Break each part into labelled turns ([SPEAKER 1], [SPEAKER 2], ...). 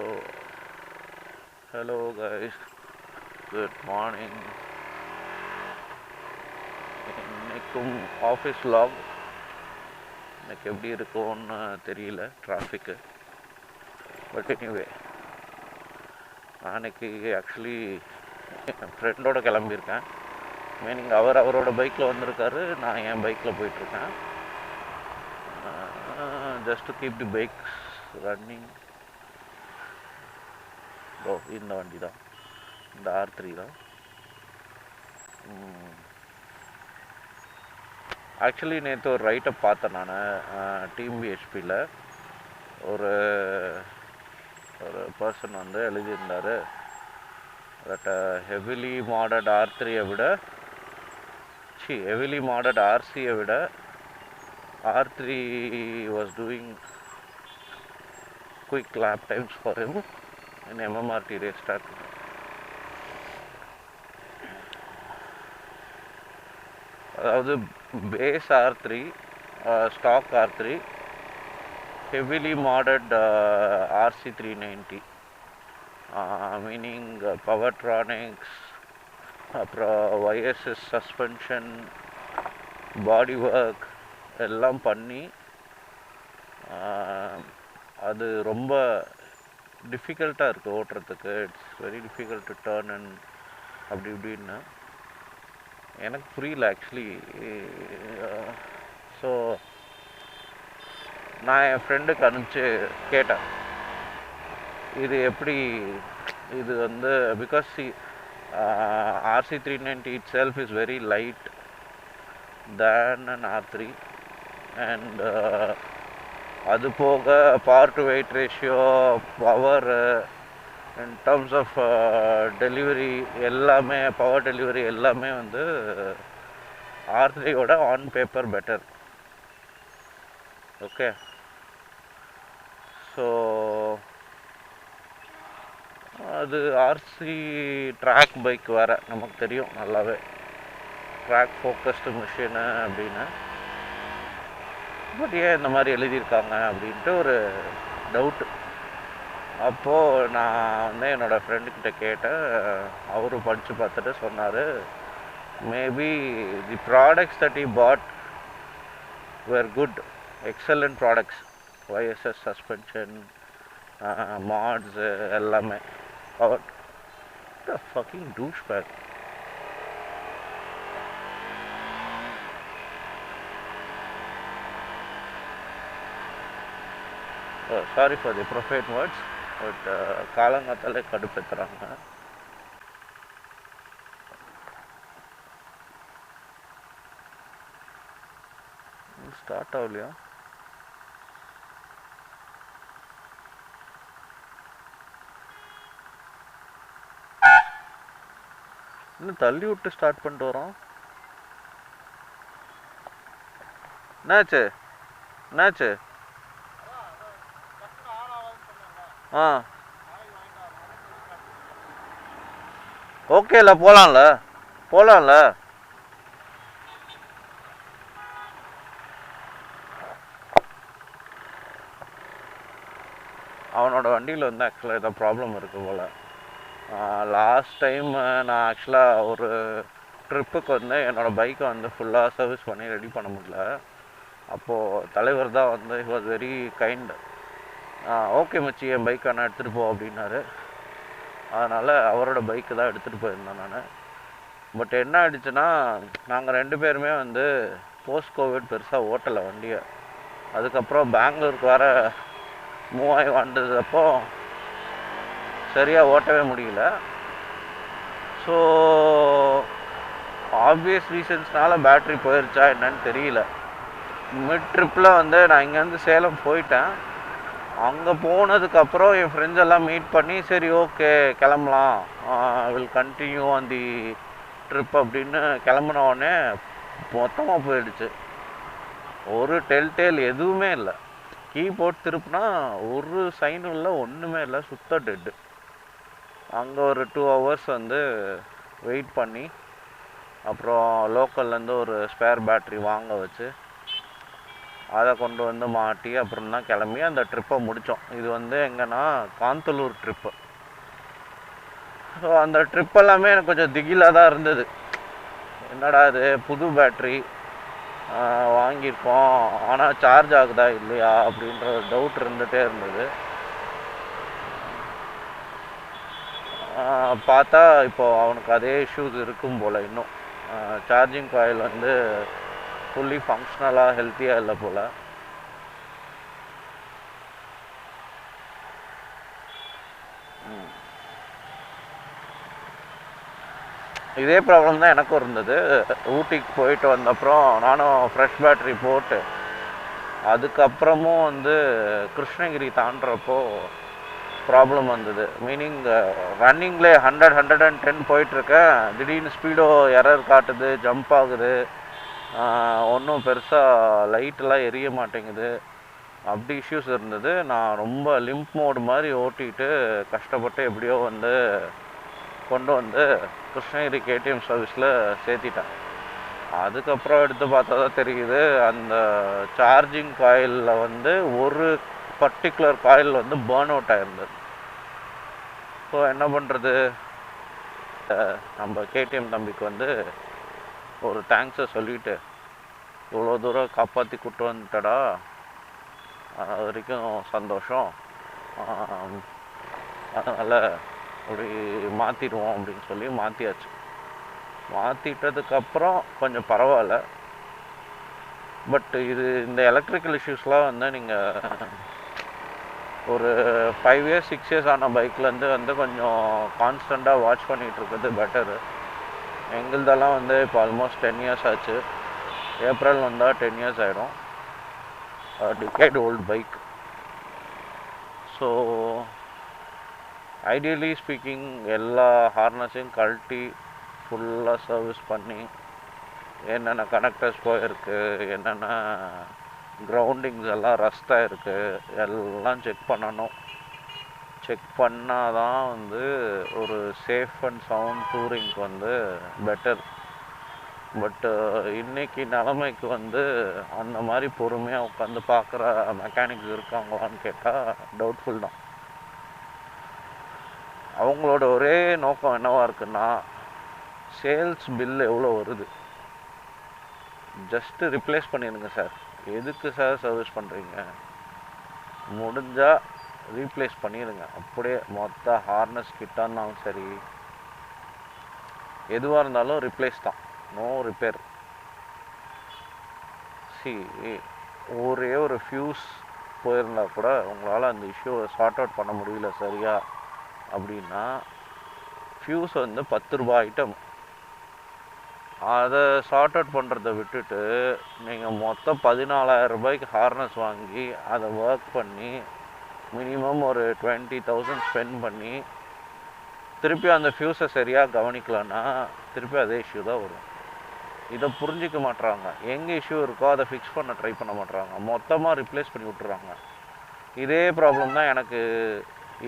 [SPEAKER 1] So, hello guys, good morning. இன்னைக்கும் office lock. எனக்கு எப்படி இருக்கும்னு தெரியல டிராஃபிக்கு. பட் எனிவே, அன்னைக்கு ஆக்சுவலி என் ஃப்ரெண்டோட கிளம்பியிருக்கேன். மீனிங் அவரோட பைக்கில் வந்திருக்காரு, நான் என் பைக்கில் போயிட்டுருக்கேன். Just to keep the bikes running. இந்த வண்டி தான், இந்த R3 தான். ஆக்சுவலி நேற்று ஒரு ரைட்டப் பார்த்தேன் நான் TVHPயில். ஒரு பர்சன் வந்து எழுதியிருந்தார் தட் ஹெவிலி மாடட் R3-யை விட ஹெவிலி மாடட் RC-யை விட R3 was doing quick lap times for him in MMRT race track. அதாவது base R3, stock R3, heavily modded RC390, meaning Powertronics, அப்புறம் YSS சஸ்பென்ஷன், பாடி ஒர்க் எல்லாம் பண்ணி அது ரொம்ப டிஃபிகல்ட்டாக இருக்குது ஓட்டுறதுக்கு. It's very difficult to turn and அப்படி இப்படின்னு எனக்கு புரியல ஆக்சுவலி. ஸோ நான் என் ஃப்ரெண்டுக்கு அனுப்பிச்சு கேட்டேன், இது எப்படி, இது வந்து because RC390 itself is very light than an R3 and அது போக power to weight ratio, power, in terms of delivery எல்லாமே, பவர் டெலிவரி எல்லாமே வந்து R3யோட on paper better. Okay, so அது RC ட்ராக் பைக் வேறு, நமக்கு தெரியும் நல்லாவே, ட்ராக் ஃபோக்கஸ்டு மிஷினு அப்படின்னு. பட் ஏன் இந்த மாதிரி எழுதியிருக்காங்க அப்படின்ட்டு ஒரு டவுட்டு. அப்போது நான் வந்து என்னோடய ஃப்ரெண்டுக்கிட்ட கேட்டேன். அவரும் படித்து பார்த்துட்டு சொன்னார், maybe the products that he bought were good, excellent products. YSS suspension, mods எல்லாமே. What the fucking douchebag. Sorry for the profane words, but காலங்காத்தாலே கடுப்பேற்றுறாங்க. ஸ்டார்ட் ஆகலையா? இன்னும் தள்ளி விட்டு ஸ்டார்ட் பண்ணிட்டு வரோம். என்னாச்சு என்னாச்சு? ஓகேல, போகலாம்ல. அவனோட வண்டியில் வந்து ஆக்சுவலாக ஏதோ ப்ராப்ளம் இருக்குது போல். லாஸ்ட் டைம் நான் ஆக்சுவலாக ஒரு ட்ரிப்புக்கு வந்து என்னோடய பைக்கை வந்து ஃபுல்லாக சர்வீஸ் பண்ணி ரெடி பண்ண முடியல. அப்போது தலைவர் தான் வந்து he was very kind. Okay மச்சி, என் பைக்கை நான் எடுத்துகிட்டு போ அப்படின்னாரு. அதனால் அவரோட பைக்கு தான் எடுத்துகிட்டு போயிருந்தேன் நான். பட் என்ன ஆகிடுச்சுன்னா, நாங்கள் 2 பேருமே வந்து போஸ்ட் கோவிட் பெருசாக ஓட்டலை வண்டியை. அதுக்கப்புறம் பெங்களூருக்கு வர மூவ் ஆகி வந்ததப்போ சரியாக ஓட்டவே முடியல. ஸோ ஆப்வியஸ் ரீசன்ஸ்னால பேட்ரி போயிடுச்சா என்னன்னு தெரியல. மிட் ட்ரிப்பில் வந்து நான் இங்கேருந்து சேலம் போயிட்டேன். அங்கே போனதுக்கப்புறம் என் ஃப்ரெண்ட்ஸ் எல்லாம் மீட் பண்ணி, சரி ஓகே கிளம்பலாம், will continue on the trip அப்படின்னு கிளம்புனோடனே மொத்தமாக போயிடுச்சு. ஒரு டெல்டேல் எதுவுமே இல்லை. கீ போட்டு திருப்புனா ஒரு சைனும் இல்லை, ஒன்றுமே இல்லை, சுத்த டெட்டு. அங்கே ஒரு 2 hours வந்து வெயிட் பண்ணி, அப்புறம் லோக்கல்லேருந்து ஒரு ஸ்பேர் பேட்ரி வாங்க வச்சு அதை கொண்டு வந்து மாட்டி அப்புறம் தான் கிளம்பி அந்த ட்ரிப்பை முடித்தோம். இது வந்து எங்கன்னா காந்தலூர் ட்ரிப்பு. ஸோ அந்த ட்ரிப் எல்லாமே எனக்கு கொஞ்சம் திகிலாக தான் இருந்தது. என்னடா இது புது பேட்ரி வாங்கியிருக்கோம், ஆனால் சார்ஜ் ஆகுதா இல்லையா அப்படின்ற ஒரு டவுட் இருந்துகிட்டே இருந்தது. பார்த்தா இப்போது அவனுக்கு அதே இஷ்யூஸ் இருக்கும் போல். இன்னும் சார்ஜிங் காயில் வந்து ஃபுல்லி ஃபங்க்ஷனலாக ஹெல்த்தியாக இல்லை போல். இதே ப்ராப்ளம் தான் எனக்கும் இருந்தது. ஊட்டிக்கு போயிட்டு வந்தப்புறம் நானும் ஃப்ரெஷ் பேட்ரி போட்டு அதுக்கப்புறமும் வந்து கிருஷ்ணகிரி தாண்டுறப்போ ப்ராப்ளம் வந்தது. மீனிங் ரன்னிங்லே 100-110 போயிட்டுருக்கேன், திடீர்னு ஸ்பீடோ எரர் காட்டுது, ஜம்ப் ஆகுது, ஒன்றும் பெருசாக லைட்டெலாம் எரிய மாட்டேங்குது, அப்படி இஷ்யூஸ் இருந்தது. நான் ரொம்ப லிம்ப் மோடு மாதிரி ஓட்டிகிட்டு கஷ்டப்பட்டு எப்படியோ வந்து கொண்டு வந்து கிருஷ்ணகிரி கேடிஎம் சர்வீஸில் சேர்த்திட்டேன். அதுக்கப்புறம் எடுத்து பார்த்தா தான் தெரியுது, அந்த சார்ஜிங் காயிலில் வந்து ஒரு பர்டிகுலர் காயில் வந்து பேர்ன் அவுட் ஆகிருந்தது. ஸோ என்ன பண்ணுறது, நம்ம கேடிஎம் தம்பிக்கு வந்து ஒரு தேங்க்ஸை சொல்லிவிட்டு, இவ்வளோ தூரம் காப்பாற்றி கூட்டு வந்துட்டடா, அது வரைக்கும் சந்தோஷம், அதனால் அப்படி மாற்றிடுவோம் அப்படின்னு சொல்லி மாற்றியாச்சு. மாற்றிட்டதுக்கப்புறம் கொஞ்சம் பரவாயில்ல. பட் இது இந்த எலக்ட்ரிக்கல் இஷ்யூஸ்லாம் வந்து நீங்கள் ஒரு 5 years 6 years ஆன பைக்லேருந்து வந்து கொஞ்சம் கான்ஸ்டண்ட்டாக வாட்ச் பண்ணிகிட்டு இருக்கிறது பெட்டரு. எங்களுதெல்லாம் வந்து இப்போ ஆல்மோஸ்ட் 10 years ஆச்சு. ஏப்ரல் வந்தால் 10 years ஆகிடும். Decade old bike. So ideally speaking எல்லா ஹார்னஸையும் கழட்டி ஃபுல்லாக சர்வீஸ் பண்ணி என்னென்ன கனெக்டர்ஸ் போயிருக்கு, என்னென்ன கிரவுண்டிங்ஸ் எல்லாம் ரஸ்ட்டாக இருக்குது, எல்லாம் செக் பண்ணணும். செக் பண்ணால் தான் வந்து ஒரு சேஃப் அண்ட் சவுண்ட் டூரிங்க்கு வந்து பெட்டர். பட்டு இன்றைக்கி நிலமைக்கு வந்து அந்த மாதிரி பொறுமையாக உட்காந்து பார்க்குற மெக்கானிக்ஸ் இருக்காங்களான்னு கேட்டால் டவுட்ஃபுல் தான். அவங்களோட ஒரே நோக்கம் என்னவாக இருக்குன்னா, சேல்ஸ் பில் எவ்வளோ வருது, ஜஸ்ட்டு ரிப்ளேஸ் பண்ணிடுங்க சார், எதுக்கு சார் சர்வீஸ் பண்ணுறீங்க, முடிஞ்சால் ரீப்ளேஸ் பண்ணிடுங்க. அப்படியே மொத்த ஹார்னஸ் கிட்டாக இருந்தாலும் சரி, எதுவாக இருந்தாலும் ரிப்ளேஸ் தான், நோ ரிப்பேர். ஒரே ஒரு ஃபியூஸ் போயிருந்தா கூட உங்களால் அந்த இஷ்யூவை சார்ட் அவுட் பண்ண முடியல சரியா அப்படின்னா, ஃபியூஸ் வந்து 10 ரூபா ஐட்டம். அதை சார்ட் அவுட் பண்ணுறத விட்டுட்டு நீங்கள் மொத்தம் 14,000 ரூபாய்க்கு ஹார்னஸ் வாங்கி அதை ஒர்க் பண்ணி மினிமம் ஒரு 20,000 ஸ்பெண்ட் பண்ணி திருப்பி அந்த ஃபியூஸை சரியாக கவனிக்கலன்னா திருப்பி அதே இஷ்யூ தான் வரும். இதை புரிஞ்சிக்க மாட்டுறாங்க. எங்கே இஷ்யூ இருக்கோ அதை ஃபிக்ஸ் பண்ண ட்ரை பண்ண மாட்டுறாங்க, மொத்தமாக ரிப்ளேஸ் பண்ணி விட்டுறாங்க. இதே ப்ராப்ளம் தான் எனக்கு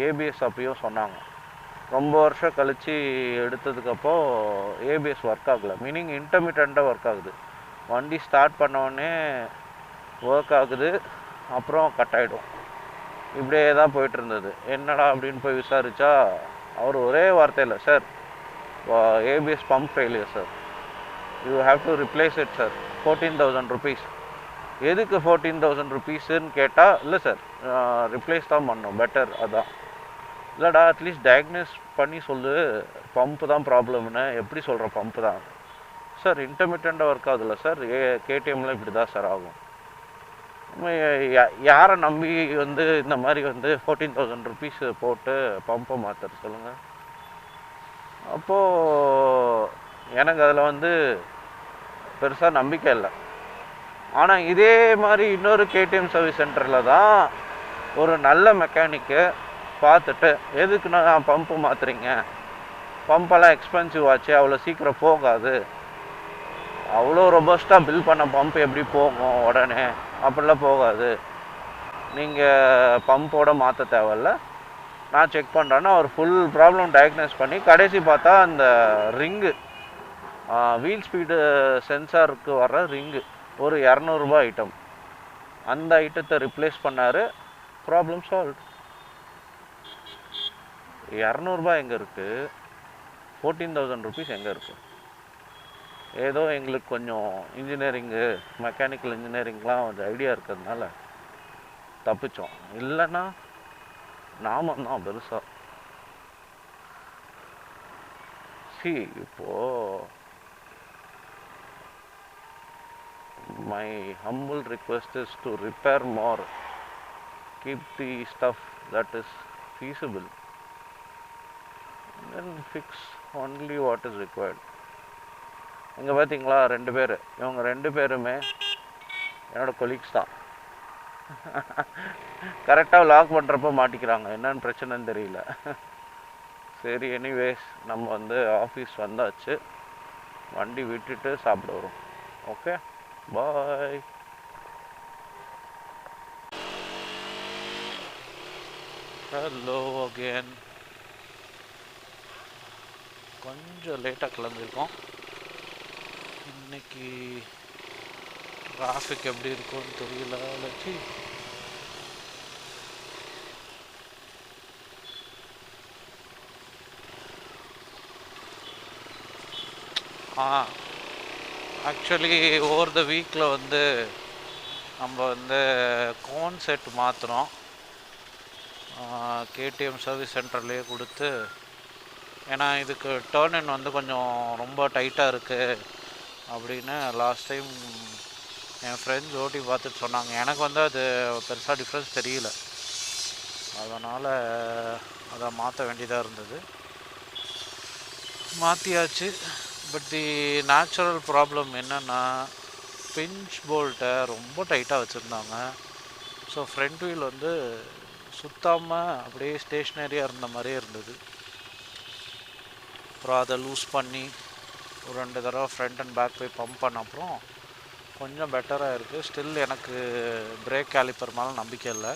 [SPEAKER 1] ஏபிஎஸ் அப்பயும் சொன்னாங்க. ரொம்ப வருஷம் கழித்து எடுத்ததுக்கப்போ ஏபிஎஸ் ஒர்க் ஆகலை. மீனிங் இன்டர்மிட்டண்ட்டாக ஒர்க் ஆகுது. வண்டி ஸ்டார்ட் பண்ணோடனே ஒர்க் ஆகுது, அப்புறம் கட் ஆகிடும். இப்படியே தான் போயிட்டு இருந்தது. என்னடா அப்படின்னு போய் விசாரித்தா அவர் ஒரே வார்த்தையில், sir ABS pump failure sir, you have to replace it sir, 14,000 rupees. எதுக்கு 14,000 rupeesன்னு கேட்டால், இல்லை சார் ரிப்ளேஸ் தான் பண்ணணும், பெட்டர். அதான் இல்லைடா, அட்லீஸ்ட் டயக்னோஸ் பண்ணி சொல்லு, பம்ப்பு தான் ப்ராப்ளம்னு. எப்படி சொல்கிற பம்ப்பு தான் சார், இன்டர்மிட்டண்ட்டாக ஒர்க் ஆகுதுல்ல சார், கேடிஎம்மில் இப்படி தான் சார் ஆகும். யாரை நம்பி வந்து இந்த மாதிரி வந்து 14,000 rupees போட்டு பம்பை மாற்றுற சொல்லுங்கள். அப்போது எனக்கு அதில் வந்து பெருசாக நம்பிக்கை இல்லை. ஆனால் இதே மாதிரி இன்னொரு கேடிஎம் சர்வீஸ் சென்டரில் தான் ஒரு நல்ல மெக்கானிக்கு பார்த்துட்டு, எதுக்குன்னா பம்பு மாற்றுறீங்க, பம்பெல்லாம் எக்ஸ்பென்சிவ் ஆச்சு, அவ்வளோ சீக்கிரம் போகாது, அவ்வளோ ரொபஸ்ட்டாக பில் பண்ண பம்ப் எப்படி போகும் உடனே, அப்படிலாம் போகாது, நீங்கள் பம்போட மாற்ற தேவையில்ல, நான் செக் பண்ணுறேன்னா அவர் ஃபுல் ப்ராப்ளம் டயக்னோஸ் பண்ணி கடைசி பார்த்தா அந்த ரிங்கு, வீல் ஸ்பீடு சென்சாருக்கு வர்ற ரிங்கு ஒரு 200 ரூபா ஐட்டம். அந்த ஐட்டத்தை ரிப்ளேஸ் பண்ணார், ப்ராப்ளம் சால்வ். 200 எங்கே இருக்குது, 14,000 ருபீஸ் எங்கே இருக்குது? ஏதோ எங்களுக்கு கொஞ்சம் இன்ஜினியரிங்கு, மெக்கானிக்கல் இன்ஜினியரிங்லாம் கொஞ்சம் ஐடியா இருக்கிறதுனால தப்பிச்சோம். இல்லைன்னா நாம தான் பெருசாக. இப்போது my humble request is to repair more, keep the stuff that is feasible, and then fix only what is required. இங்கே பார்த்தீங்களா 2 பேர், இவங்க 2 பேருமே என்னோடய கொலீக்ஸ் தான். கரெக்டாக லாக் பண்ணுறப்ப மாட்டிக்கிறாங்க, என்னென்னு பிரச்சனைன்னு தெரியல. சரி, எனிவேஸ் நம்ம வந்து ஆஃபீஸ் வந்தாச்சு, வண்டி விட்டுட்டு சாப்பிட வரும். Okay, bye. Hello again. கொஞ்சம் லேட்டாக கிளம்பியிருக்கோம். இன்னைக்கு டிராஃபிக் எப்படி இருக்கும்னு தெரியல. லட்சி ஆக்சுவலி ஓவர் த வீக்கில் வந்து நம்ம வந்து கோன் செட் மாற்றுறோம். கேடிஎம் சர்வீஸ் சென்டர்லேயே கொடுத்து, ஏன்னா இதுக்கு டேர்ன் இன் வந்து கொஞ்சம் ரொம்ப டைட்டாக இருக்குது அப்படின்னு லாஸ்ட் டைம் என் ஃப்ரெண்ட்ஸ் ஓட்டி பார்த்துட்டு சொன்னாங்க. எனக்கு வந்து அது பெருசாக டிஃப்ரென்ஸ் தெரியல, அதனால் அதை மாற்ற வேண்டியதாக இருந்தது. மாற்றியாச்சு. பட் தி நேச்சுரல் ப்ராப்ளம் என்னென்னா, பிஞ்ச் போல்ட்டை ரொம்ப டைட்டாக வச்சுருந்தாங்க. ஸோ ஃப்ரண்ட் வீல் வந்து சுத்தாமல் அப்படியே ஸ்டேஷ்னரியாக இருந்த மாதிரியே இருந்தது. அப்புறம் அதை லூஸ் பண்ணி ஒரு 2 தடவை ஃப்ரண்ட் அண்ட் பேக் போய் பம்ப் பண்ண அப்புறம் கொஞ்சம் பெட்டராக இருக்குது. ஸ்டில் எனக்கு பிரேக் கேலிப்பர் மேலே நம்பிக்கை இல்லை.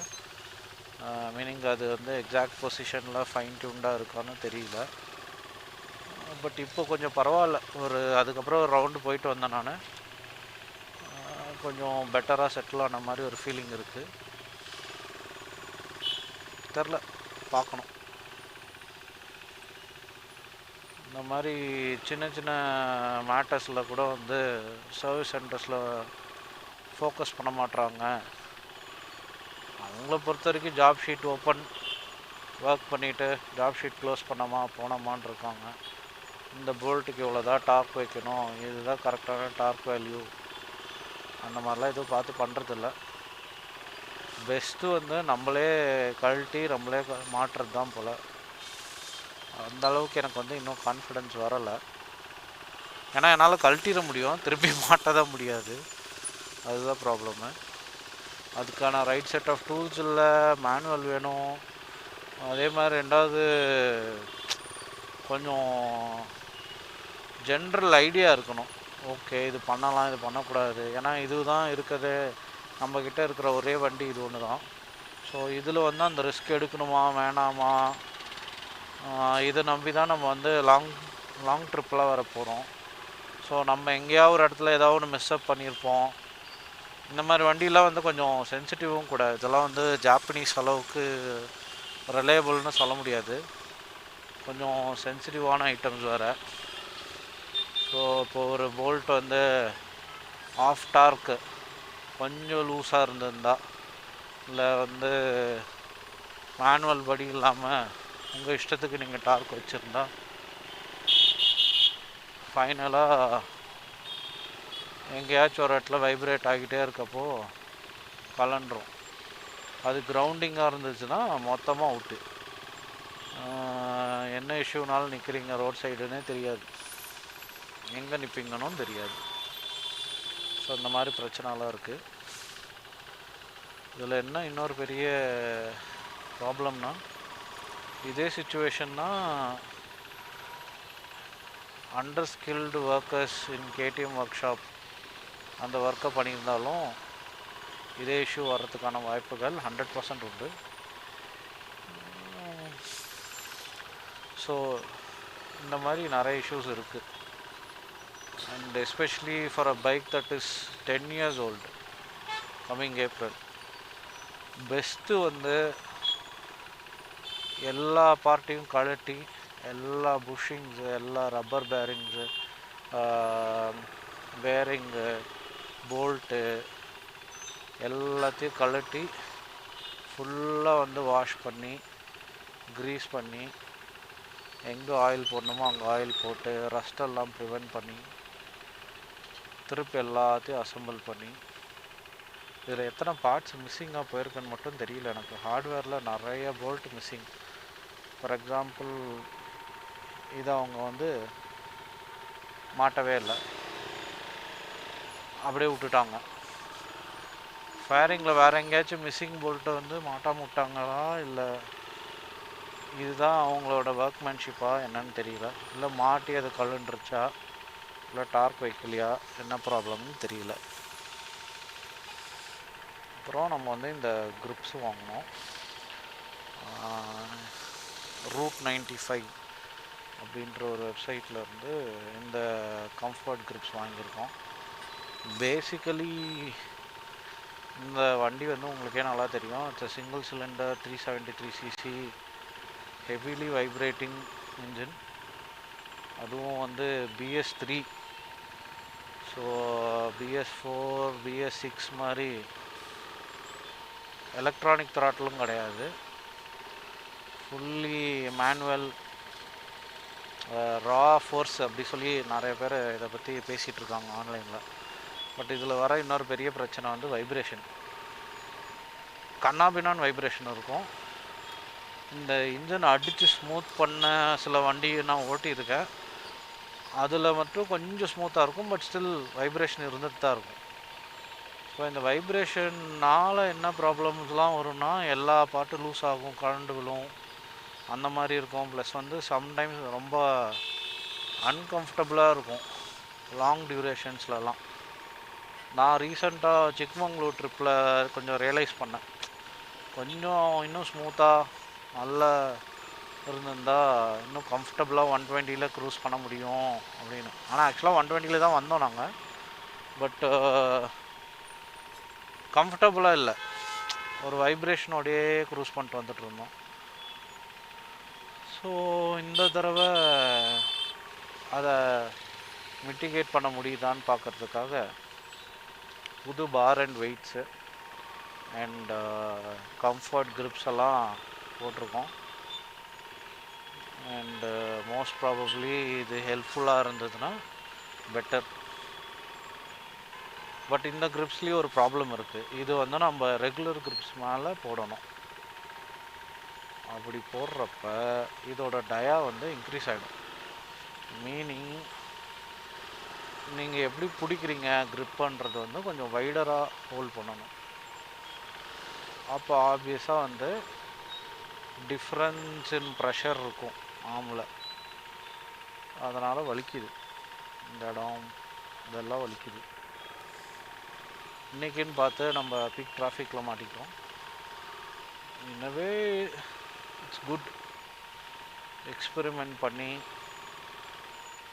[SPEAKER 1] மீனிங் அது வந்து எக்ஸாக்ட் பொசிஷனில் ஃபைன் டியூன்டாக இருக்கான்னு தெரியல. பட் இப்போ கொஞ்சம் பரவாயில்ல. அதுக்கப்புறம் ஒரு ரவுண்டு போயிட்டு வந்தேன் நான், கொஞ்சம் பெட்டராக செட்டில் ஆன மாதிரி ஒரு ஃபீலிங் இருக்குது. தெரில, பார்க்கணும். இந்த மாதிரி சின்ன சின்ன மேட்டர்ஸில் கூட வந்து சர்வீஸ் சென்டர்ஸில் ஃபோக்கஸ் பண்ண மாட்றாங்க. அவங்கள பொறுத்த வரைக்கும் ஜாப் ஷீட் ஓப்பன், ஒர்க் பண்ணிவிட்டு ஜாப் ஷீட் க்ளோஸ் பண்ணாமா போனோமான்னு இருக்காங்க. இந்த போல்ட்டுக்கு இவ்வளோ தான் டார்க் வைக்கணும், இதுதான் கரெக்டான டார்க் வேல்யூ, அந்த மாதிரிலாம் எதுவும் பார்த்து பண்ணுறதில்ல. பெஸ்ட்டு வந்து நம்மளே கழட்டி நம்மளே மாட்டுறது தான் போல். அந்த அளவுக்கு எனக்கு வந்து இன்னும் கான்ஃபிடென்ஸ் வரலை. ஏன்னா என்னால் கழட்டிட முடியும், திருப்பி மாட்ட தான் முடியாது, அதுதான் ப்ராப்ளமு. அதுக்கான ரைட் செட் ஆஃப் டூல்ஸ் இல்லை, மேனுவல் வேணும். அதே மாதிரி 2வது கொஞ்சம் ஜென்ரல் ஐடியா இருக்கணும். ஓகே, இது பண்ணலாம், இது பண்ணக்கூடாது. ஏன்னா இது தான் இருக்குது, நம்மக்கிட்ட இருக்கிற ஒரே வண்டி இது ஒன்று தான். ஸோ இதில் வந்து அந்த ரிஸ்க் எடுக்கணுமா வேணாமா, இதை நம்பி தான் நம்ம வந்து லாங் ட்ரிப்பெலாம் வர போகிறோம். ஸோ நம்ம எங்கேயாவது ஒரு இடத்துல ஏதாவது ஒன்று மிஸ்அப் பண்ணியிருப்போம். இந்த மாதிரி வண்டியெலாம் வந்து கொஞ்சம் சென்சிட்டிவும் கூட. இதெல்லாம் வந்து ஜாப்பனீஸ் அளவுக்கு ரிலையபிள்னு சொல்ல முடியாது, கொஞ்சம் சென்சிட்டிவான ஐட்டம்ஸ் வேறு. ஸோ இப்போது ஒரு போல்ட் வந்து ஆஃப் டார்க்கு கொஞ்சம் லூஸாக இருந்திருந்தா, இல்லை வந்து மேனுவல் படி இல்லாமல் உங்கள் இஷ்டத்துக்கு நீங்கள் டார்க் வச்சுருந்தா, ஃபைனலாக எங்கேயாச்சும் ஒரு இடத்துல வைப்ரேட் ஆகிட்டே இருக்கப்போ கலண்டுரும். அது கிரவுண்டிங்காக இருந்துச்சுன்னா மொத்தமாக அவுட்டு. என்ன இஷ்யூனாலும் நிற்கிறீங்க ரோட் சைடுன்னே தெரியாது, எங்கே நிற்பீங்கன்னு தெரியாது. ஸோ இந்த மாதிரி பிரச்சனைலாம் இருக்குது. இதில் என்ன இன்னொரு பெரிய ப்ராப்ளம்னா, இதே சுச்சுவேஷன்னா under skilled workers in KTM workshop அந்த ஒர்க்கை பண்ணியிருந்தாலும் இதே இஷ்யூ வர்றதுக்கான வாய்ப்புகள் 100% உண்டு. ஸோ இந்த மாதிரி நிறைய இஷ்யூஸ் இருக்குது. And especially for a bike that is 10 years old,
[SPEAKER 2] coming April. Best வந்து எல்லா பார்ட்டையும் கழட்டி, எல்லா புஷ்ஷிங்ஸு, எல்லா ரப்பர் பேரிங்ஸு, பேரிங்கு, போல்ட்டு எல்லாத்தையும் கழட்டி ஃபுல்லாக வந்து வாஷ் பண்ணி க்ரீஸ் பண்ணி, எங்கே ஆயில் போடணுமோ அங்கே ஆயில் போட்டு ரஸ்டெல்லாம் ப்ரிவெண்ட் பண்ணி திருப்பி எல்லாத்தையும் அசம்பிள் பண்ணி. இதில் எத்தனை பார்ட்ஸ் மிஸ்ஸிங்காக போயிருக்குன்னு மட்டும் தெரியல எனக்கு. ஹார்ட்வேரில் நிறைய போல்ட் மிஸ்ஸிங். ஃபார் எக்ஸாம்பிள் இதை அவங்க வந்து மாட்டவே இல்லை, அப்படியே விட்டுட்டாங்க. ஃபேரிங்கில் வேறு எங்கேயாச்சும் மிஸ்ஸிங் போல்ட்டை வந்து மாட்டாமல் விட்டாங்களா, இல்லை இதுதான் அவங்களோட ஒர்க்மேன்ஷிப்பா என்னன்னு தெரியல. இல்லை மாட்டி அது கழுண்டுருச்சா, இல்லை டார்க் வைக்கலையா, என்ன ப்ராப்ளம்னு தெரியல. அப்புறம் நம்ம வந்து இந்த குரூப்ஸ் வாங்கினோம். ரூட் 95 அப்படின்ற ஒரு வெப்சைட்டில் இருந்து இந்த கம்ஃபர்ட் குரூப்ஸ் வாங்கியிருக்கோம். பேசிக்கலி இந்த வண்டி வந்து உங்களுக்கே நல்லா தெரியும். It's single cylinder 373cc heavily vibrating engine. அதுவும் வந்து BS3. ஸோ BS4 BS6 மாதிரி எலக்ட்ரானிக் த்ராட்டிலும் கிடையாது. ஃபுல்லி மேனுவல் ரா ஃபோர்ஸ் அப்படி சொல்லி நிறைய பேர் இதை பற்றி பேசிகிட்டு இருக்காங்க ஆன்லைனில். பட் இதில் வர இன்னொரு பெரிய பிரச்சனை வந்து வைப்ரேஷன். கண்ணாபின்னான் வைப்ரேஷன் இருக்கும். இந்த இன்ஜின் அடித்து ஸ்மூத் பண்ண சில வண்டி நான் ஓட்டியிருக்கேன். அதில் மட்டும் கொஞ்சம் ஸ்மூத்தாக இருக்கும், பட் ஸ்டில் வைப்ரேஷன் இருந்துட்டு தான் இருக்கும். ஸோ இந்த வைப்ரேஷன்னால் என்ன ப்ராப்ளம்ஸ்லாம் வரும்னா, எல்லா பார்ட்டும் லூஸ் ஆகும், கழண்டு விழும், அந்த மாதிரி இருக்கும். ப்ளஸ் வந்து சம்டைம்ஸ் ரொம்ப அன்கம்ஃபர்டபுளாக இருக்கும் லாங் டியூரேஷன்ஸ்லலாம். நான் ரீசெண்டாக சிக்மங்களூர் ட்ரிப்பில் கொஞ்சம் ரியலைஸ் பண்ணேன், கொஞ்சம் இன்னும் ஸ்மூத்தாக நல்லா இருந்திருந்தால் இன்னும் கம்ஃபர்டபுளாக 120 க்ரூஸ் பண்ண முடியும் அப்படின்னு. ஆனால் ஆக்சுவலாக 120 தான் வந்தோம் நாங்கள், பட் கம்ஃபர்டபுளாக இல்லை. ஒரு வைப்ரேஷனோடையே க்ரூஸ் பண்ணிட்டு வந்துட்டு இருந்தோம். ஸோ இந்த தடவை அதை மிட்டிகேட் பண்ண முடியுதான்னு பார்க்குறதுக்காக புது bar and weights and comfort grips எல்லாம் போட்டிருக்கோம். அண்டு மோஸ்ட் ப்ராபப்ளி இது ஹெல்ப்ஃபுல்லாக இருந்ததுன்னா பெட்டர். பட் இந்த கிரிப்ஸ்லேயும் ஒரு ப்ராப்ளம் இருக்குது. இது வந்து நம்ம ரெகுலர் கிரிப்ஸ் மேலே போடணும். அப்படி போடுறப்ப இதோட டயா வந்து இன்க்ரீஸ் ஆகிடும். மீனிங் நீங்கள் எப்படி பிடிக்கிறீங்க கிரிப்புன்றது வந்து கொஞ்சம் வைடராக ஹோல்ட் பண்ணணும். அப்போ ஆப்வியஸாக வந்து டிஃப்ரென்ஸ் இன் ப்ரெஷர் இருக்கும் ஆமில். அதனால் வலிக்குது, இந்த இடம் இதெல்லாம் வலிக்குது. இன்றைக்கின்னு பார்த்து நம்ம பீக் டிராஃபிக்கில் மாட்டிக்கிட்டோம். இன்னவே இட்ஸ் குட். எக்ஸ்பெரிமெண்ட் பண்ணி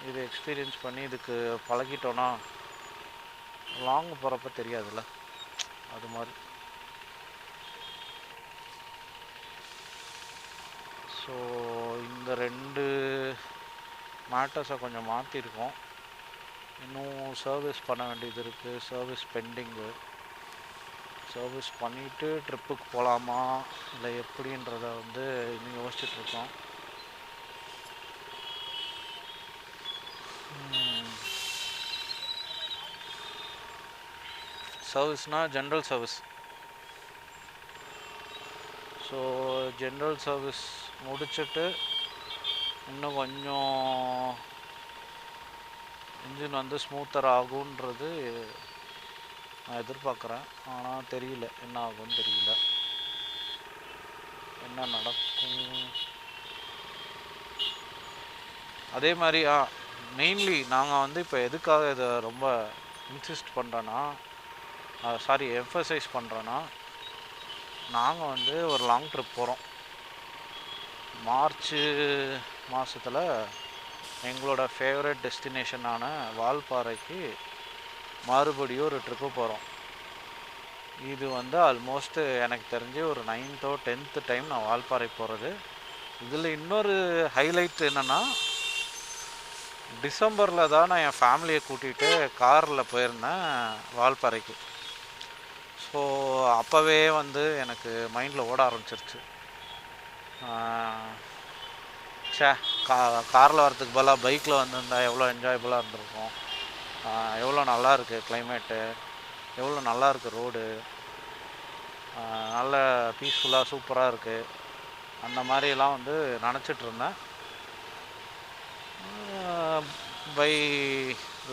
[SPEAKER 2] இது எக்ஸ்பீரியன்ஸ் பண்ணி இதுக்கு பழகிட்டோன்னா லாங் போகிறப்ப தெரியாதுல்ல, அது மாதிரி. ஸோ இந்த 2 மேட்டர்ஸை கொஞ்சம் மாற்றிருக்கோம். இன்னும் சர்வீஸ் பண்ண வேண்டியது இருக்குது, சர்வீஸ் பெண்டிங்கு. சர்வீஸ் பண்ணிவிட்டு ட்ரிப்புக்கு போகலாமா இல்லை எப்படின்றத வந்து இன்னும் யோசிச்சுட்ருக்கோம். சர்வீஸ்னால் general service. So general service முடிச்சுட்டு இன்னும் கொஞ்சம் இன்ஜின் வந்து ஸ்மூத்தர் ஆகுன்றது நான் எதிர்பார்க்குறேன். ஆனால் தெரியல என்ன ஆகும்னு தெரியல, என்ன நடக்கும். அதே மாதிரி மெயின்லி நாங்கள் வந்து இப்போ எதுக்காக இதை ரொம்ப இன்சிஸ்ட் பண்ணுறேன்னா, எம்ஃபசைஸ் பண்ணுறேன்னா, நாங்கள் வந்து ஒரு லாங் ட்ரிப் போகிறோம். மார்ச் மாதத்தில் எங்களோட ஃபேவரட் டெஸ்டினேஷனான வால்பாறைக்கு மறுபடியும் ஒரு ட்ரிப்பு போகிறோம். இது வந்து ஆல்மோஸ்ட் எனக்கு தெரிஞ்சு ஒரு 9th or 10th டைம் நான் வால்பாறை போகிறது. இதில் இன்னொரு ஹைலைட் என்னென்னா, டிசம்பரில் தான் நான் என் ஃபேமிலியை கூட்டிகிட்டு காரில் போயிருந்தேன் வால்பாறைக்கு. ஸோ அப்போவே வந்து எனக்கு மைண்டில் ஓட ஆரம்பிச்சிருச்சு, சே காரில் வரதுக்கு பதிலாக பைக்கில் வந்திருந்தா எவ்வளோ என்ஜாயபுளாக இருந்திருக்கும், எவ்வளோ நல்லா இருக்குது கிளைமேட்டு, எவ்வளோ நல்லா இருக்குது ரோடு, நல்ல பீஸ்ஃபுல்லாக சூப்பராக இருக்குது, அந்த மாதிரிலாம் வந்து நினச்சிட்டு இருந்தேன். By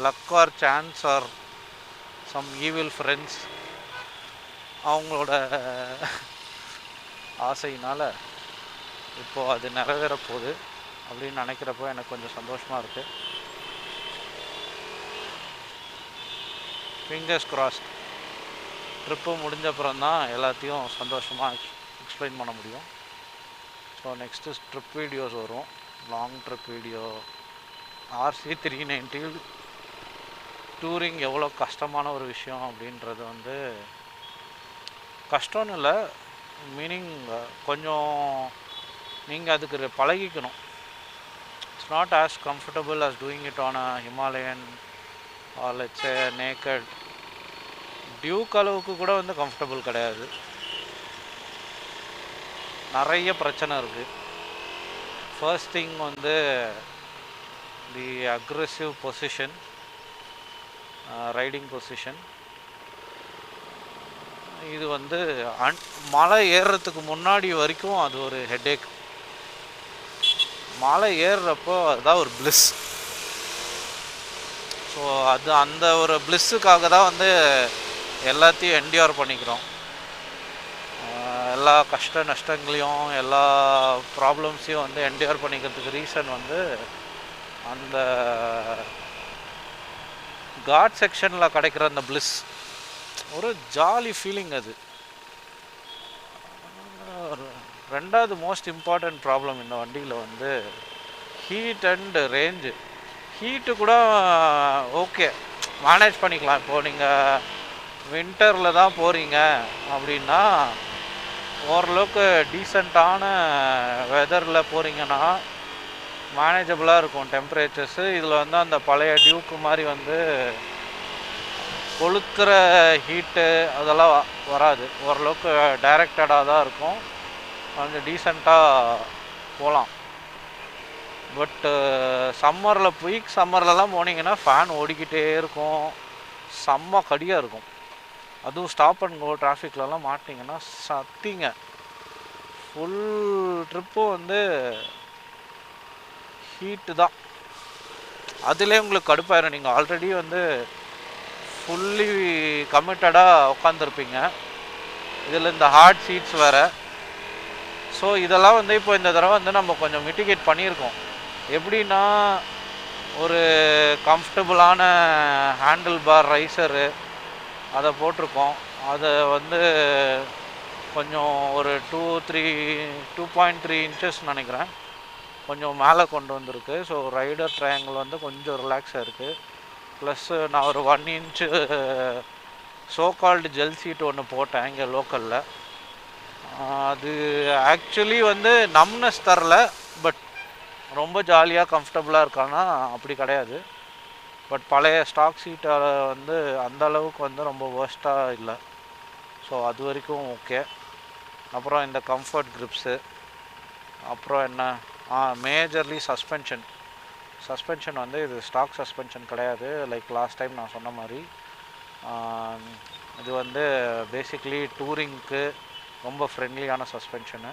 [SPEAKER 2] luck or chance or some evil friends அவங்களோட ஆசையினால் இப்போது அது நிறைவேற போகுது அப்படின்னு நினைக்கிறப்போ எனக்கு கொஞ்சம் சந்தோஷமாக இருக்குது. Fingers crossed. ட்ரிப்பு முடிஞ்ச அப்புறம் தான் எல்லாத்தையும் சந்தோஷமாக எக்ஸ்பிளைன் பண்ண முடியும். ஸோ நெக்ஸ்ட்டு ட்ரிப் வீடியோஸ் வரும், long trip video. RC390 touring எவ்வளோ கஷ்டமான ஒரு விஷயம் அப்படின்றது வந்து கஷ்டம்னு இல்லை, மீனிங் கொஞ்சம் நீங்கள் அதுக்கு பழகிக்கணும். It's not as comfortable as doing it on a Himalayan or let's say naked. Duke அளவுக்கு கூட வந்து கம்ஃபர்டபுள் கிடையாது, நிறைய பிரச்சனை இருக்குது. ஃபர்ஸ்ட் திங் வந்து தி அக்ரெசிவ் பொசிஷன், ரைடிங் பொசிஷன். இது வந்து மலை ஏறுறதுக்கு முன்னாடி வரைக்கும் அது ஒரு ஹெட்டேக். மலை ஏறுறப்போ அதுதான் ஒரு பிளிஸ். ஸோ அந்த ஒரு பிளிஸ்ஸுக்காக தான் வந்து எல்லாத்தையும் என்டியூர் பண்ணிக்கிறோம். எல்லா கஷ்ட நஷ்டங்களையும் எல்லா ப்ராப்ளம்ஸையும் வந்து என்டியூர் பண்ணிக்கிறதுக்கு ரீசன் வந்து அந்த காட் செக்ஷனில் கிடைக்கிற அந்த பிளிஸ், ஒரு ஜாலி ஃபீலிங் அது. ரெண்டாவது மோஸ்ட் இம்பார்ட்டண்ட் ப்ராப்ளம் இந்த வண்டியில் வந்து ஹீட் அண்ட் ரேஞ்சு. ஹீட்டு கூட ஓகே மேனேஜ் பண்ணிக்கலாம். இப்போது நீங்கள் வின்டரில் தான் போகிறீங்க அப்படின்னா ஓரளவுக்கு டீசெண்டான வெதரில் போகிறீங்கன்னா மேனேஜபிளாக இருக்கும் டெம்பரேச்சர்ஸு. இதில் வந்து அந்த பழைய டியூக்கு மாதிரி வந்து கொளுத்துற ஹீட்டு அதெல்லாம் வராது, ஓரளவுக்கு டைரக்டடாக தான் இருக்கும், கொஞ்சம் டீசெண்டாக போகலாம். பட்டு சம்மரில் பீக் சம்மர்லலாம் போனீங்கன்னா ஃபேன் ஓடிக்கிட்டே இருக்கும், செம்ம கடியாக இருக்கும். அதுவும் ஸ்டாப் அண்ட் கோ டிராஃபிக்லலாம் மாட்டிங்கன்னா சத்திங்க ஃபுல் ட்ரிப்பும் வந்து ஹீட்டு தான். அதுலேயே உங்களுக்கு கடுப்பாயிரும். நீங்கள் ஆல்ரெடி வந்து ஃபுல்லி கமிட்டடாக உட்காந்துருப்பீங்க, இதில் இந்த ஹார்ட் சீட்ஸ் வேறு. ஸோ இதெல்லாம் வந்து இப்போ இந்த தடவை வந்து நம்ம கொஞ்சம் மிட்டிகேட் பண்ணியிருக்கோம். எப்படின்னா ஒரு கம்ஃபர்டபுளான ஹேண்டில் பார் ரைசரு அதை போட்டிருக்கோம். அதை வந்து கொஞ்சம் ஒரு 2.3 inches நினைக்கிறேன் கொஞ்சம் மேலே கொண்டு வந்திருக்கு. ஸோ ரைடர் ட்ரையாங்கிள் வந்து கொஞ்சம் ரிலாக்ஸாக இருக்குது. ப்ளஸ்ஸு நான் ஒரு 1 inch சோகால்டு ஜெல் சீட் ஒன்று போட்டேன் இங்கே லோக்கலில். அது ஆக்சுவலி வந்து நம்னஸ் தரல, பட் ரொம்ப ஜாலியாக கம்ஃபர்டபுளாக இருக்கான்னா அப்படி கிடையாது. பட் பழைய ஸ்டாக் சீட்டை வந்து அந்த அளவுக்கு வந்து ரொம்ப வேர்ஸ்ட்டாக இல்லை. ஸோ அது வரைக்கும் ஓகே. அப்புறம் இந்த கம்ஃபர்ட் கிரிப்ஸு, அப்புறம் என்ன மேஜர்லி சஸ்பென்ஷன் வந்து இது ஸ்டாக் சஸ்பென்ஷன் கிடையாது. லைக் லாஸ்ட் டைம் நான் சொன்ன மாதிரி இது வந்து பேசிக்லி டூரிங்க்கு ரொம்ப ஃப்ரெண்ட்லியான சஸ்பென்ஷனு.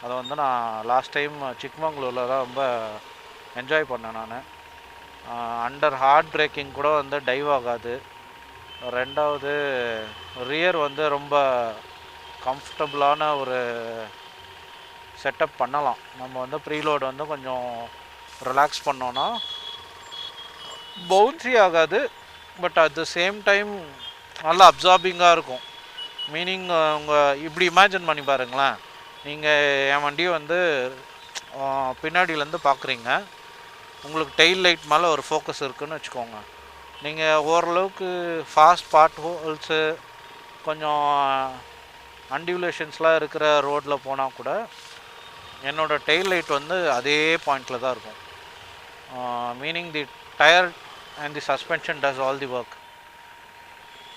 [SPEAKER 2] அதை வந்து நான் லாஸ்ட் டைம் சிக்மங்களூரில் தான் ரொம்ப என்ஜாய் பண்ணேன். நான் அண்டர் ஹார்ட் பிரேக்கிங் கூட வந்து டைவ் ஆகாது. ரெண்டாவது ரியர் வந்து ரொம்ப கம்ஃபர்டபுளான ஒரு செட்டப் பண்ணலாம். நம்ம வந்து ப்ரீலோடு வந்து கொஞ்சம் ரிலாக்ஸ் பண்ணோன்னா பவுன்சி ஆகாது, but at the same time நல்லா அப்சார்பிங்காக இருக்கும். மீனிங் உங்கள் இப்படி இமேஜின் பண்ணி பாருங்களேன், நீங்கள் என் வண்டியை வந்து பின்னாடியிலேருந்து பார்க்குறீங்க, உங்களுக்கு டெயில் லைட் மேலே ஒரு ஃபோக்கஸ் இருக்குதுன்னு வச்சுக்கோங்க. நீங்கள் ஓரளவுக்கு ஃபாஸ்ட் பாட் ஹோல்ஸு கொஞ்சம் அன்டிவுலேஷன்ஸ்லாம் இருக்கிற ரோட்டில் போனால் கூட என்னோடய டெயில் லைட் வந்து அதே பாயிண்டில் தான் இருக்கும். Meaning the tyre and the suspension does all the work.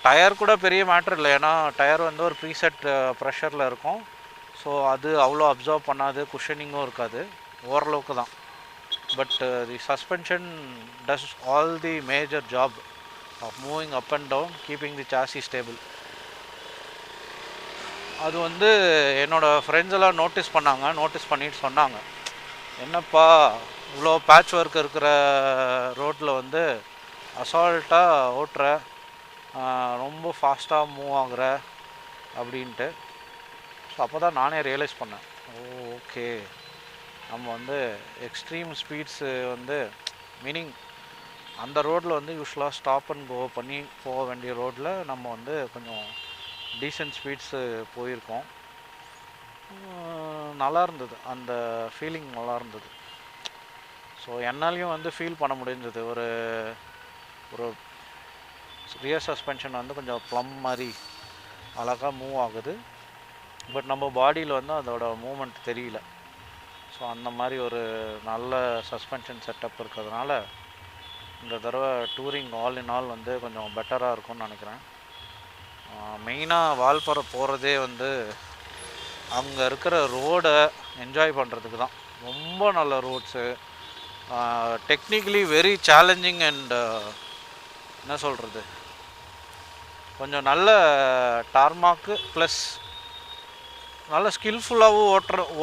[SPEAKER 2] Tyre கூட பெரிய மேட்ரு இல்லை, ஏன்னா டயர் வந்து ஒரு ப்ரீசெட் ப்ரெஷரில் இருக்கும். ஸோ அது அவ்வளோ அப்சர்வ் பண்ணாது, குஷனிங்கும் இருக்காது, ஓரளவுக்கு தான். But the suspension does all the major job of moving up and down, keeping the chassis stable. அது வந்து என்னோடய ஃப்ரெண்ட்ஸ் எல்லாம் நோட்டீஸ் பண்ணிட்டு சொன்னாங்க, என்னப்பா இவ்வளோ பேட்ச் ஒர்க் இருக்கிற ரோட்டில் வந்து அசால்ட்டாக ஓட்டுற, ரொம்ப ஃபாஸ்ட்டாக மூவ் ஆகுற அப்படின்ட்டு. ஸோ அப்போ தான் நானே ரியலைஸ் பண்ணேன், ஓகே நம்ம வந்து எக்ஸ்ட்ரீம் ஸ்பீட்ஸு வந்து மீனிங் அந்த ரோட்டில் வந்து யூஸ்வலாக ஸ்டாப் அண்ட் கோ பண்ணி போக வேண்டிய ரோட்டில் நம்ம வந்து கொஞ்சம் டீசன்ட் ஸ்பீட்ஸு போயிருக்கோம். நல்லா இருந்தது, அந்த ஃபீலிங் நல்லா இருந்தது. ஸோ என்னாலையும் வந்து ஃபீல் பண்ண முடிஞ்சது, ஒரு ஒரு ரியர் சஸ்பென்ஷன் வந்து கொஞ்சம் ப்ளம் மாதிரி அழகாக மூவ் ஆகுது. பட் நம்ம பாடியில் வந்து அதோட மூமெண்ட் தெரியல. ஸோ அந்த மாதிரி ஒரு நல்ல சஸ்பென்ஷன் செட்டப் இருக்கிறதுனால இந்த தடவை டூரிங் ஆல் இன் ஆல் வந்து கொஞ்சம் பெட்டராக இருக்கும்னு நினைக்கிறேன். மெயினாக வால்பாறை போகிறதே வந்து அங்கே இருக்கிற ரோடை என்ஜாய் பண்ணுறதுக்கு தான். ரொம்ப நல்ல roads, technically very challenging and என்ன சொல்கிறது, கொஞ்சம் நல்ல டார்மாக்கு ப்ளஸ் நல்லா ஸ்கில்ஃபுல்லாகவும்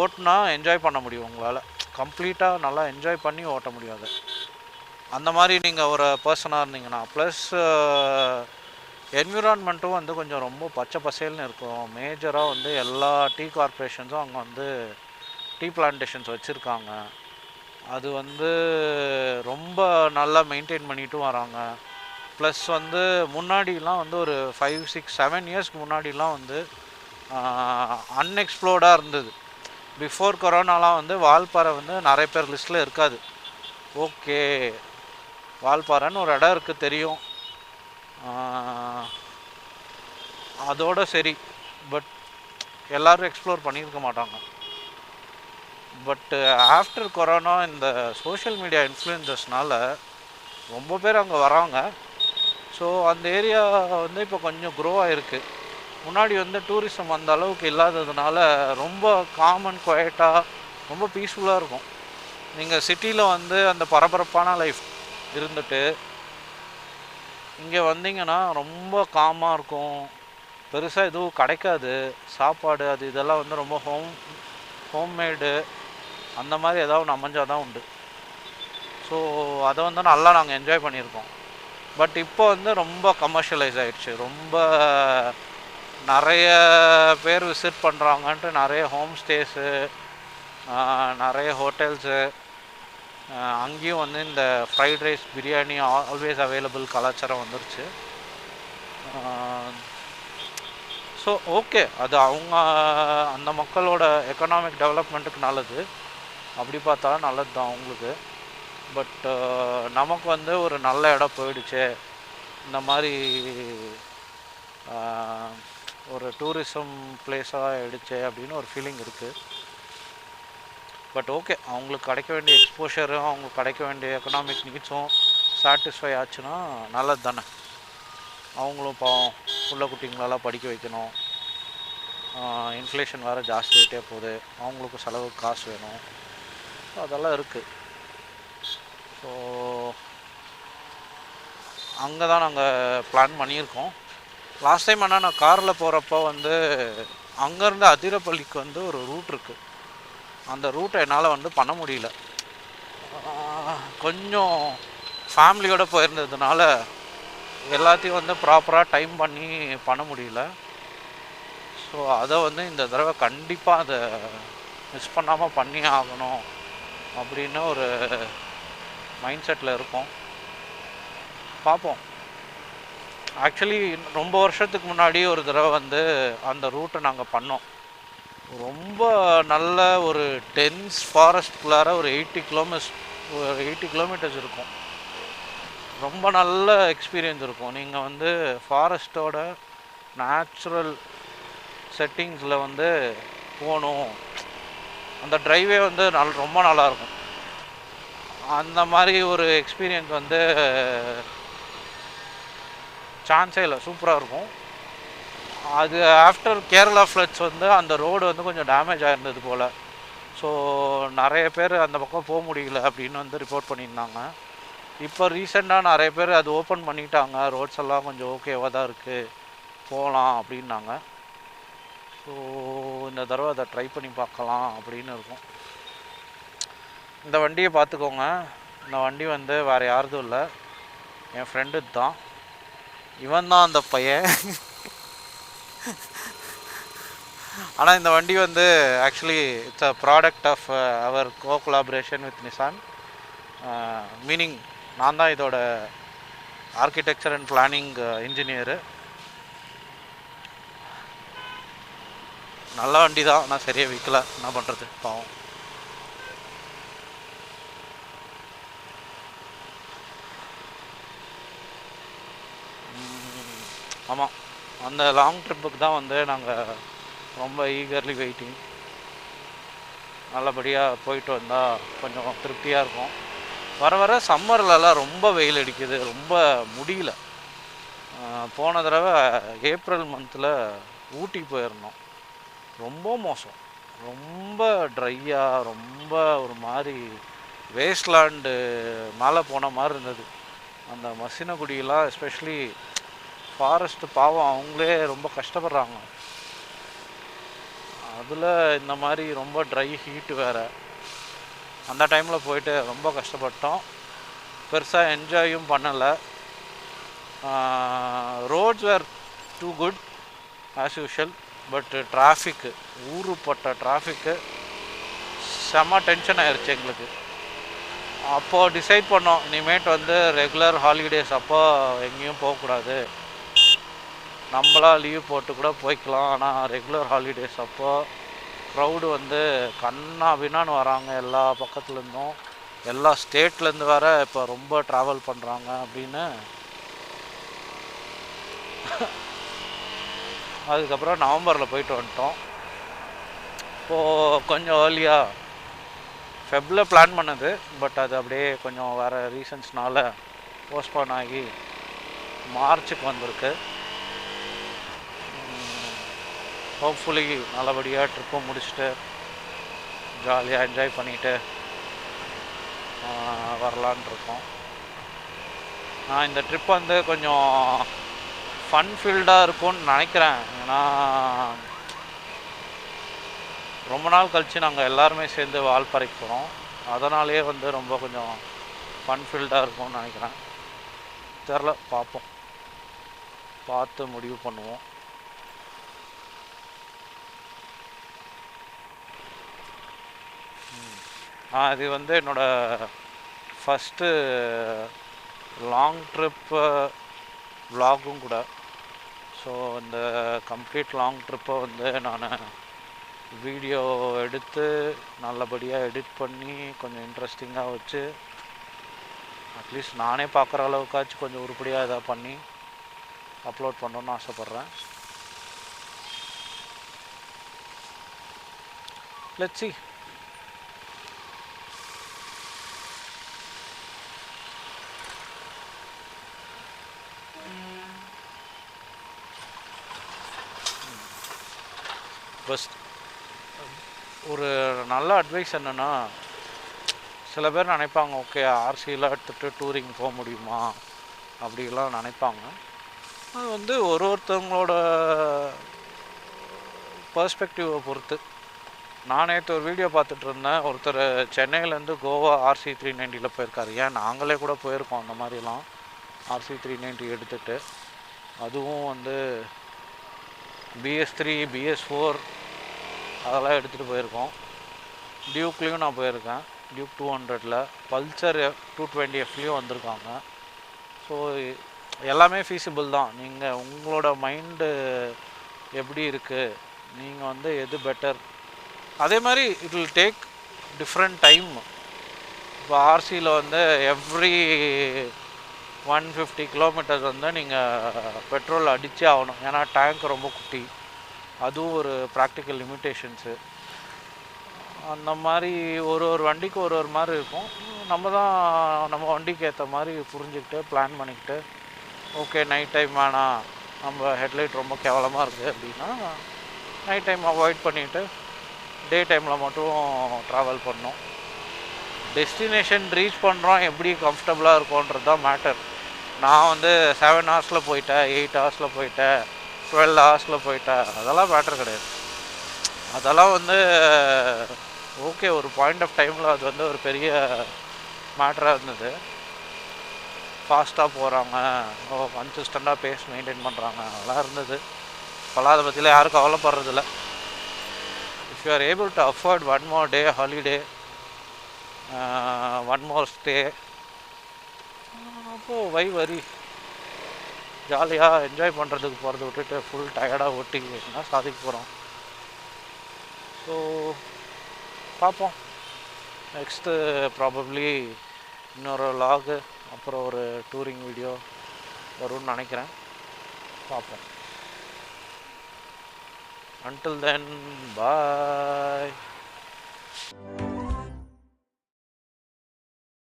[SPEAKER 2] ஓட்டுனா என்ஜாய் பண்ண முடியும். உங்களால் கம்ப்ளீட்டாக நல்லா என்ஜாய் பண்ணி ஓட்ட முடியாது. அந்த மாதிரி நீங்கள் ஒரு பர்சனாக இருந்தீங்கன்னா, ப்ளஸ் என்விரான்மெண்ட்டும் வந்து கொஞ்சம் ரொம்ப பச்சை பசேல்னு இருக்கும். மேஜராக வந்து எல்லா டீ கார்பரேஷன்ஸும் அங்கே வந்து டீ பிளான்டேஷன்ஸ் வச்சுருக்காங்க. அது வந்து ரொம்ப நல்லா மெயின்டைன் பண்ணிட்டும் வராங்க. ப்ளஸ் வந்து முன்னாடிலாம் வந்து ஒரு 5, 6, 7 இயர்ஸ்க்கு முன்னாடிலாம் வந்து அன்எக்ஸ்ப்ளோர்டாக இருந்தது. பிஃபோர் கொரோனாலாம் வந்து வால்பாறை வந்து நிறைய பேர் லிஸ்ட்டில் இருக்காது. ஓகே வால்பாறைன்னு ஒரு இடம் இருக்குது தெரியும், அதோடு சரி. பட் எல்லோரும் எக்ஸ்ப்ளோர் பண்ணியிருக்க மாட்டாங்க. பட்டு ஆஃப்டர் கொரோனா இந்த சோஷியல் மீடியா இன்ஃப்ளூயன்சஸ்னால் ரொம்ப பேர் அங்கே வராங்க. ஸோ அந்த ஏரியா வந்து இப்போ கொஞ்சம் க்ரோ ஆகிருக்கு. முன்னாடி வந்து டூரிசம் அந்த அளவுக்கு இல்லாததுனால ரொம்ப காமன் குவைட்டாக ரொம்ப பீஸ்ஃபுல்லாக இருக்கும். நீங்கள் சிட்டியில் வந்து அந்த பரபரப்பான லைஃப் இருந்துட்டு இங்கே வந்தீங்கன்னா ரொம்ப காமாக இருக்கும். பெருசாக எதுவும் கிடைக்காது, சாப்பாடு அது இதெல்லாம் வந்து ரொம்ப ஹோம்மேடு அந்த மாதிரி ஏதாவது ஒன்று அமைஞ்சால் தான் உண்டு. ஸோ அதை வந்து நல்லா நாங்கள் என்ஜாய் பண்ணியிருக்கோம். பட் இப்போ வந்து ரொம்ப கமர்ஷியலைஸ் ஆகிடுச்சு. ரொம்ப நிறைய பேர் விசிட் பண்ணுறாங்கன்ட்டு நிறைய ஹோம் ஸ்டேஸு, நிறைய ஹோட்டல்ஸு, அங்கேயும் வந்து இந்த fried rice biryani always available கலாச்சாரம் வந்துருச்சு. ஸோ ஓகே, அது அவங்க அந்த மக்களோட எக்கனாமிக் டெவலப்மெண்ட்டுக்கு நல்லது, அப்படி பார்த்தா நல்லது தான் அவங்களுக்கு. பட் நமக்கு வந்து ஒரு நல்ல இடம் போயிடுச்சு, இந்த மாதிரி ஒரு டூரிசம் பிளேஸாக ஆகிடுச்சு அப்படின்னு ஒரு ஃபீலிங் இருக்குது. பட் ஓகே, அவங்களுக்கு கிடைக்க வேண்டிய எக்ஸ்போஷரும் அவங்களுக்கு கிடைக்க வேண்டிய எக்கனாமிக் நீட்ஸும் சாட்டிஸ்ஃபை ஆச்சுன்னா நல்லது தானே. அவங்களும் பாவம் புள்ள குட்டிங்களெல்லாம் படிக்க வைக்கணும், இன்ஃப்ளேஷன் வேறு ஜாஸ்தி ஆகிட்டே போகுது, அவங்களுக்கும் செலவுக்கு காசு வேணும், அதெல்லாம் இருக்குது. ஸோ அங்கே தான் நாங்கள் பிளான் பண்ணியிருக்கோம். லாஸ்ட் டைம் ஆனால் நான் காரில் போகிறப்போ வந்து அங்கேருந்து அதிரப்பள்ளிக்கு வந்து ஒரு ரூட் இருக்குது. அந்த ரூட்டை என்னால் வந்து பண்ண முடியல, கொஞ்சம் ஃபேமிலியோடு போயிருந்ததுனால எல்லாத்தையும் வந்து ப்ராப்பராக டைம் பண்ண முடியல. ஸோ அதை வந்து இந்த தடவை கண்டிப்பாக அதை மிஸ் பண்ணாமல் பண்ணி ஆகணும் அப்படின்னு ஒரு மைண்ட் செட்டில் இருக்கோம். பார்ப்போம். ஆக்சுவலி ரொம்ப வருஷத்துக்கு முன்னாடி ஒரு தடவை வந்து அந்த ரூட்டை நாங்கள் பண்ணோம். ரொம்ப நல்ல ஒரு டென்ஸ் ஃபாரஸ்ட்குள்ளார ஒரு 80 கிலோமீட்டர்ஸ் இருக்கும். ரொம்ப நல்ல எக்ஸ்பீரியன்ஸ் இருக்கும். நீங்கள் வந்து ஃபாரஸ்ட்டோட நேச்சுரல் செட்டிங்ஸில் வந்து போகணும். அந்த டிரைவே வந்து ரொம்ப நல்லாயிருக்கும். அந்த மாதிரி ஒரு எக்ஸ்பீரியன்ஸ் வந்து சான்ஸே இல்லை, சூப்பராக இருக்கும். அது ஆஃப்டர் கேரளா ஃப்ளட்ஸ் வந்து அந்த ரோடு வந்து கொஞ்சம் டேமேஜ் ஆகிருந்தது போல். ஸோ நிறைய பேர் அந்த பக்கம் போக முடியல அப்படின்னு வந்து ரிப்போர்ட் பண்ணியிருந்தாங்க. இப்போ ரீசெண்டாக நிறைய பேர் அது ஓப்பன் பண்ணிட்டாங்க, ரோட்ஸ் எல்லாம் கொஞ்சம் ஓகேவாக தான் இருக்குது, போகலாம் அப்படின்னாங்க. ஸோ இந்த தடவை அதை ட்ரை பண்ணி பார்க்கலாம் அப்படின்னு இருக்கும். இந்த வண்டியை பார்த்துக்கோங்க. இந்த வண்டி வந்து வேறு யாருதும் இல்லை, என் ஃப்ரெண்டு தான். இவன் தான் அந்த பையன். ஆனால் இந்த வண்டி வந்து actually it's a product of our collaboration with Nissan. Meaning நான் தான் இதோட ஆர்கிடெக்சர் அண்ட் பிளானிங் இன்ஜினியரு. நல்ல வண்டி தான், நான் சரியாக விற்கல, என்ன பண்ணுறது, பாவம். ஆமாம், அந்த லாங் ட்ரிப்புக்கு தான் வந்து நாங்கள் ரொம்ப ஈகர்லி வெயிட்டிங். நல்லபடியாக போயிட்டு வந்தால் கொஞ்சம் திருப்தியாக இருக்கும். வர வர சம்மர்லலாம் ரொம்ப வெயில் அடிக்குது, ரொம்ப முடியல. போன தடவை ஏப்ரல் மந்தில் ஊட்டி போயிருந்தோம், ரொம்ப மோசம், ரொம்ப ட்ரையாக, ரொம்ப ஒரு மாதிரி வேஸ்ட்லேண்டு மேலே போன மாதிரி இருந்தது. அந்த மசினகுடியெலாம் எஸ்பெஷலி ஃபாரஸ்ட்டு பாவம், அவங்களே ரொம்ப கஷ்டப்படுறாங்க. அதில் இந்த மாதிரி ரொம்ப ட்ரை ஹீட்டு வேறு. அந்த டைமில் போயிட்டு ரொம்ப கஷ்டப்பட்டோம், பெருசாக என்ஜாயும் பண்ணலை. Roads were too good as usual, but traffic, ஊருப்பட்ட டிராஃபிக்கு செம்ம டென்ஷன் ஆயிடுச்சு எங்களுக்கு. அப்போது டிசைட் பண்ணோம், இனிமேட்டு வந்து ரெகுலர் ஹாலிடேஸ் அப்போ எங்கேயும் போகக்கூடாது, நம்மளாக லீவ் போட்டு கூட போய்க்கலாம். ஆனால் ரெகுலர் ஹாலிடேஸ் அப்போ க்ரௌடு வந்து கண்ணா பின்னான்னு வராங்க, எல்லா பக்கத்துலேருந்தும், எல்லா ஸ்டேட்லேருந்து வேறு இப்போ ரொம்ப ட்ராவல் பண்ணுறாங்க அப்படின்னு. அதுக்கப்புறம் நவம்பரில் போயிட்டு வந்துட்டோம். இப்போது கொஞ்சம் ஏர்லியாக ஃபெப்ரில் பிளான் பண்ணது, பட் அது அப்படியே கொஞ்சம் வேறு ரீசன்ஸ்னால போஸ்ட்போன் ஆகி மார்ச்சுக்கு வந்திருக்கு. ஹோப்ஃபுல்லி நல்லபடியாக ட்ரிப்பை முடிச்சுட்டு ஜாலியாக என்ஜாய் பண்ணிவிட்டு வரலான் இருக்கோம். நான் இந்த ட்ரிப் வந்து கொஞ்சம் ஃபன் ஃபீல்டாக இருக்கும்னு நினைக்கிறேன். ஏன்னா ரொம்ப நாள் கழித்து நாங்கள் எல்லாருமே சேர்ந்து வால்பாறைக்கு போகிறோம், அதனாலேயே வந்து ரொம்ப கொஞ்சம் ஃபன் ஃபீல்டாக இருக்கும்னு நினைக்கிறேன். தெரில, பார்ப்போம், பார்த்து முடிவு பண்ணுவோம். இது வந்து என்னோடய ஃபஸ்ட்டு லாங் ட்ரிப்பு விலாகும் கூட. ஸோ இந்த கம்ப்ளீட் லாங் ட்ரிப்பை வந்து நான் வீடியோ எடுத்து நல்லபடியாக எடிட் பண்ணி கொஞ்சம் இன்ட்ரெஸ்டிங்காக வச்சு, அட்லீஸ்ட் நானே பார்க்குற அளவுக்காச்சும் கொஞ்சம் உருப்படியாக இதாக பண்ணி அப்லோட் பண்ணணுன்னு ஆசைப்பட்றேன். Let's see. ஃபஸ்ட் ஒரு நல்ல அட்வைஸ் என்னென்னா, சில பேர் நினைப்பாங்க ஓகே ஆர்சியில் எடுத்துகிட்டு டூரிங் போக முடியுமா அப்படிலாம் நினைப்பாங்க. அது வந்து ஒருத்தவங்களோட பர்ஸ்பெக்டிவை பொறுத்து. நான் நேற்று ஒரு வீடியோ பார்த்துட்டு இருந்தேன், ஒருத்தர் சென்னையிலேருந்து கோவா RC 390 போயிருக்காரு. ஏன் நாங்களே கூட போயிருக்கோம் அந்த மாதிரிலாம், RC 390 எடுத்துகிட்டு. அதுவும் வந்து BS3 BS4 அதெல்லாம் எடுத்துகிட்டு போயிருக்கோம். டியூக்லேயும் நான் போயிருக்கேன், டியூக் 200ல், பல்சர் 220Fலேயும் வந்திருக்காங்க. ஸோ எல்லாமே ஃபீஸிபிள் தான். நீங்கள் உங்களோட மைண்டு எப்படி இருக்குது, நீங்கள் வந்து எது பெட்டர், அதே மாதிரி it will take different time. இப்போ ஆர்சியில் வந்து எவ்ரி 150 கிலோமீட்டர்ஸ் வந்து நீங்கள் பெட்ரோல் அடித்தே ஆகணும். ஏன்னா டேங்க் ரொம்ப குட்டி. அதுவும் ஒரு ப்ராக்டிக்கல் லிமிட்டேஷன்ஸு. அந்த மாதிரி ஒரு வண்டிக்கு ஒரு மாதிரி இருக்கும். நம்ம தான் நம்ம வண்டிக்கு ஏற்ற மாதிரி புரிஞ்சுக்கிட்டு பிளான் பண்ணிக்கிட்டு, ஓகே நைட் டைம் வேணாம், நம்ம ஹெட்லைட் ரொம்ப கேவலமாக இருக்குது அப்படின்னா நைட் டைம் அவாய்ட் பண்ணிவிட்டு டே டைமில் மட்டும் ட்ராவல் பண்ணோம். டெஸ்டினேஷன் ரீச் பண்ணுறோம், எப்படி கம்ஃபர்டபுளாக இருக்கும்ன்றது தான் மேட்டர். நான் வந்து 7 ஹவர்ஸில் போயிட்டேன், 8 ஹவர்ஸில் போயிட்டேன், 12 ஹவர்ஸில் போயிட்டேன், அதெல்லாம் மேட்டர் கிடையாது. அதெல்லாம் வந்து ஓகே, ஒரு பாயிண்ட் ஆஃப் டைமில் அது வந்து ஒரு பெரிய மேட்டராக இருந்தது. ஃபாஸ்ட்டாக போகிறாங்க, கன்சிஸ்டண்ட்டாக பேஸ் மெயின்டைன் பண்ணுறாங்க, அதெல்லாம் இருந்தது. இப்போல்லாம் அதை பற்றிலாம் யாரும் கவலைப்படுறதில்ல. If you are able to afford one more day holiday, one more stay, அப்போது வை வரி ஜாலியாக என்ஜாய் பண்ணுறதுக்கு போகிறத விட்டுட்டு ஃபுல் டயர்டாக ஓட்டி என்ன சாதிக்க போகிறோம். ஸோ பார்ப்போம். நெக்ஸ்ட்டு ப்ராபப்ளி இன்னொரு லாகு, அப்புறம் ஒரு டூரிங் வீடியோ வரும்னு நினைக்கிறேன். பார்ப்போம். Until then, bye.